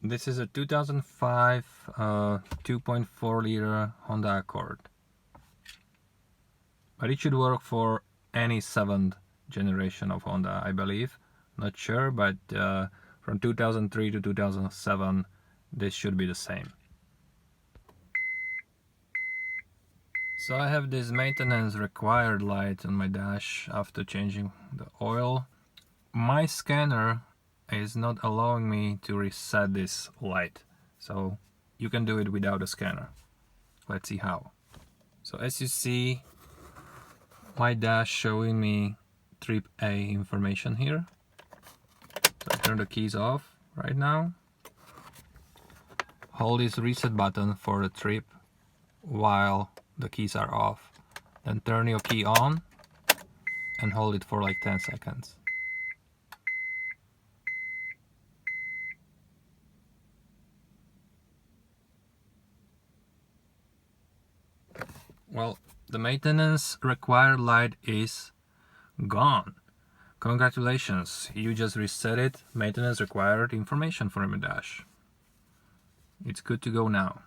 This is a 2005 2.4 liter Honda Accord. But it should work for any 7th generation of Honda, I believe. Not sure, but from 2003 to 2007, this should be the same. So I have this maintenance required light on my dash after changing the oil. My scanner is not allowing me to reset this light, so you can do it without a scanner. Let's see how. So as you see, my dash showing me trip A information here. So I turn the keys off right now. Hold this reset button for the trip while the keys are off. Then turn your key on and hold it for like 10 seconds. Well, the maintenance required light is gone. Congratulations, you just reset it. Maintenance required information from your dash. It's good to go now.